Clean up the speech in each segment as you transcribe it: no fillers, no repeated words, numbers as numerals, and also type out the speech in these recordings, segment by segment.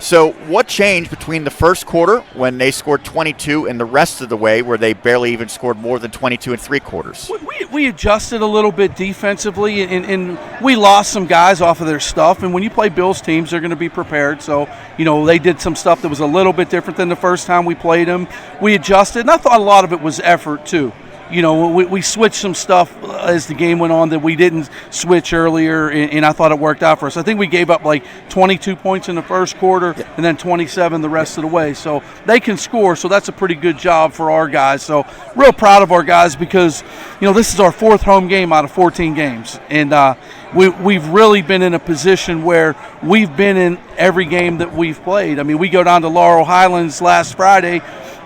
So what changed between the first quarter when they scored 22 and the rest of the way where they barely even scored more than 22 in three quarters? We adjusted a little bit defensively, and we lost some guys off of their stuff. And when you play Bills teams, they're going to be prepared. So, they did some stuff that was a little bit different than the first time we played them. We adjusted, and I thought a lot of it was effort too. We switched some stuff as the game went on that we didn't switch earlier, and I thought it worked out for us. I think we gave up like 22 points in the first quarter and then 27 the rest of the way. So they can score, so that's a pretty good job for our guys. So real proud of our guys because, this is our fourth home game out of 14 games. And we've really been in a position where we've been in every game that we've played. I mean, we go down to Laurel Highlands last Friday,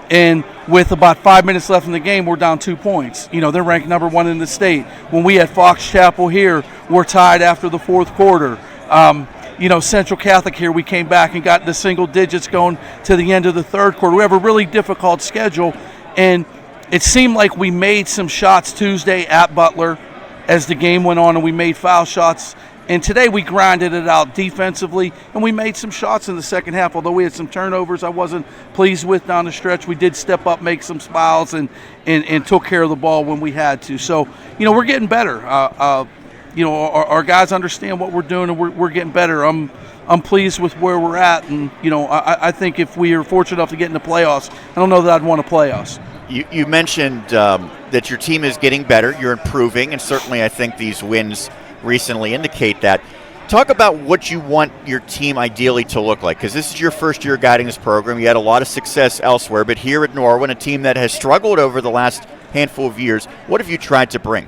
and with about 5 minutes left in the game, we're down 2 points. They're ranked number 1 in the state. When we had Fox Chapel here, we're tied after the fourth quarter. Central Catholic here, we came back and got the single digits going to the end of the third quarter. We have a really difficult schedule, and it seemed like we made some shots Tuesday at Butler as the game went on, and we made foul shots. And today we grinded it out defensively, and we made some shots in the second half. Although we had some turnovers I wasn't pleased with down the stretch, we did step up, make some fouls, and took care of the ball when we had to. So, we're getting better. Our guys understand what we're doing, and we're getting better. I'm pleased with where we're at, and, I think if we are fortunate enough to get in the playoffs, I don't know that I'd want to play us. You mentioned that your team is getting better, you're improving, and certainly I think these wins recently indicate that. Talk about what you want your team ideally to look like, because this is your first year guiding this program. You had a lot of success elsewhere, but here at Norwin, a team that has struggled over the last handful of years, what have you tried to bring?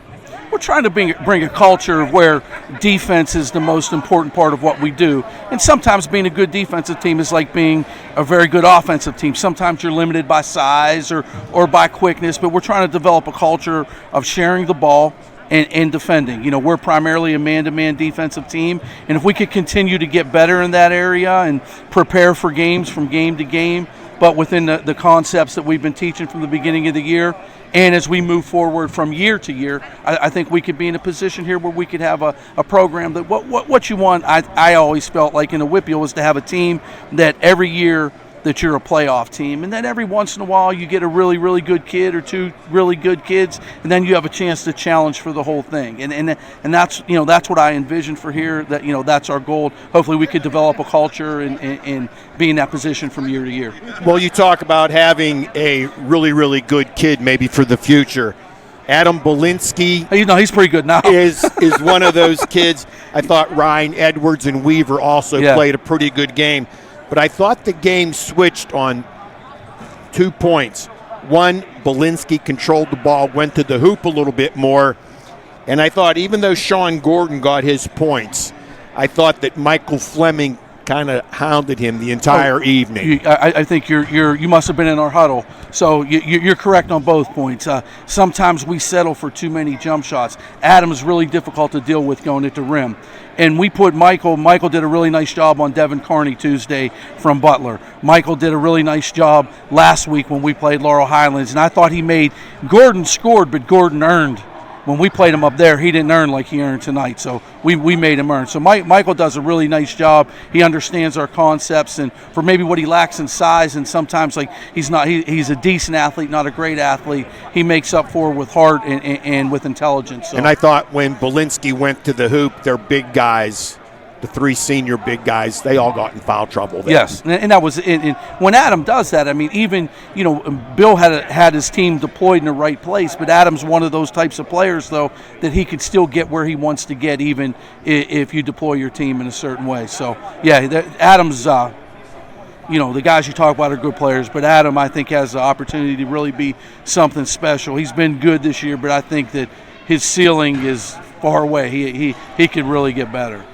We're trying to bring a culture where defense is the most important part of what we do. And sometimes being a good defensive team is like being a very good offensive team. Sometimes you're limited by size or by quickness, but we're trying to develop a culture of sharing the ball and defending. We're primarily a man-to-man defensive team, and if we could continue to get better in that area and prepare for games from game to game, but within the concepts that we've been teaching from the beginning of the year, and as we move forward from year to year, I think we could be in a position here where we could have a program that what you want. I always felt like in a Whitfield was to have a team that every year that you're a playoff team, and then every once in a while you get a really, really good kid or two really good kids, and then you have a chance to challenge for the whole thing. And that's that's what I envision for here. That that's our goal. Hopefully we could develop a culture and be in that position from year to year. Well, you talk about having a really, really good kid maybe for the future. Adam Belinsky, he's pretty good now. is one of those kids. I thought Ryan Edwards and Weaver also played a pretty good game. But I thought the game switched on 2 points. One, Belinsky controlled the ball, went to the hoop a little bit more. And I thought even though Sean Gordon got his points, I thought that Michael Fleming kind of hounded him the entire evening. I think you must have been in our huddle. So you're correct on both points. Sometimes we settle for too many jump shots. Adam's really difficult to deal with going at the rim. And we put Michael did a really nice job on Devin Carney Tuesday from Butler. Michael did a really nice job last week when we played Laurel Highlands. And I thought Gordon scored, but Gordon earned. When we played him up there, he didn't earn like he earned tonight, so we made him earn. So Michael does a really nice job. He understands our concepts, and for maybe what he lacks in size, and sometimes like he's a decent athlete, not a great athlete, he makes up for with heart and with intelligence. So. And I thought when Belinsky went to the hoop, their big guys, the three senior big guys, they all got in foul trouble there. Yes, and that was it. When Adam does that, I mean, even Bill had his team deployed in the right place, but Adam's one of those types of players, though, that he could still get where he wants to get, even if you deploy your team in a certain way. So, yeah, Adam's, the guys you talk about are good players, but Adam, I think, has the opportunity to really be something special. He's been good this year, but I think that his ceiling is far away. He could really get better.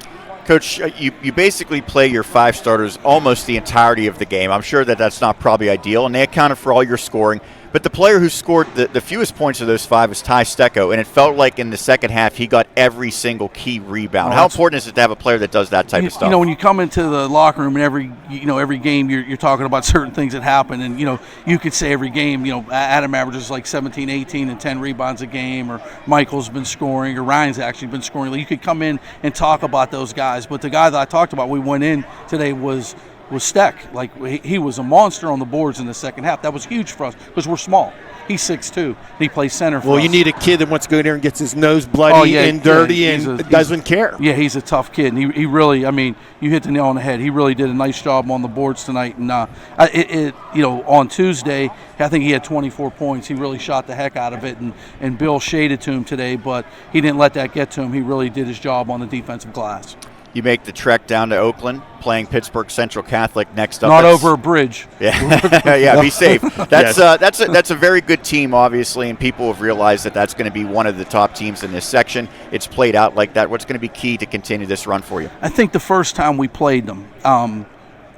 Coach, you basically play your 5 starters almost the entirety of the game. I'm sure that's not probably ideal, and they accounted for all your scoring. But the player who scored the fewest points of those 5 is Ty Stecco, and it felt like in the second half he got every single key rebound. How important is it to have a player that does that type of stuff? When you come into the locker room and every game you're talking about certain things that happen, and you could say every game, Adam averages like 17, 18, and 10 rebounds a game, or Michael's been scoring, or Ryan's actually been scoring. You could come in and talk about those guys, but the guy that I talked about, we went in today, was was Steck. Like, he was a monster on the boards in the second half. That was huge for us because we're small. He's 6'2". He plays center for us. Well, you need a kid that wants to go in there and gets his nose bloody and dirty and doesn't care. Yeah, he's a tough kid. And he really, I mean, you hit the nail on the head. He really did a nice job on the boards tonight. And, on Tuesday, I think he had 24 points. He really shot the heck out of it. And Bill shaded to him today, but he didn't let that get to him. He really did his job on the defensive glass. You make the trek down to Oakland, playing Pittsburgh Central Catholic next up. Not over a bridge. Yeah, yeah. Be safe. That's a very good team, obviously, and people have realized that that's going to be one of the top teams in this section. It's played out like that. What's going to be key to continue this run for you? I think the first time we played them,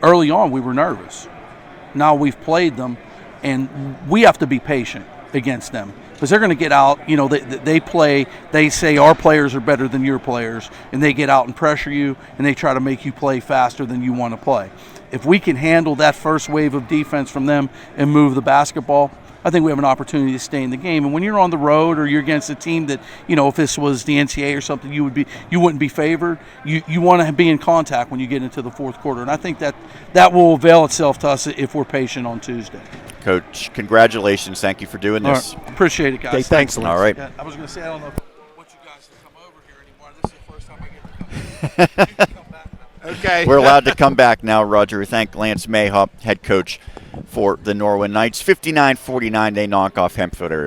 early on, we were nervous. Now we've played them, and we have to be patient against them. Because they're going to get out, they play, they say our players are better than your players, and they get out and pressure you, and they try to make you play faster than you want to play. If we can handle that first wave of defense from them and move the basketball, I think we have an opportunity to stay in the game. And when you're on the road or you're against a team that, if this was the NCAA or something, you wouldn't be favored. You want to be in contact when you get into the fourth quarter. And I think that will avail itself to us if we're patient on Tuesday. Coach, congratulations. Thank you for doing this. Right. Appreciate it, guys. Okay, thanks. All right. Yeah, I was going to say, I don't know what you guys to come over here anymore. This is the first time I get to come. You can come back now. Okay. We're allowed to come back now, Roger. We thank Lance Maha, head coach for the Norwin Knights. 59-49, they knock off Hempfield area.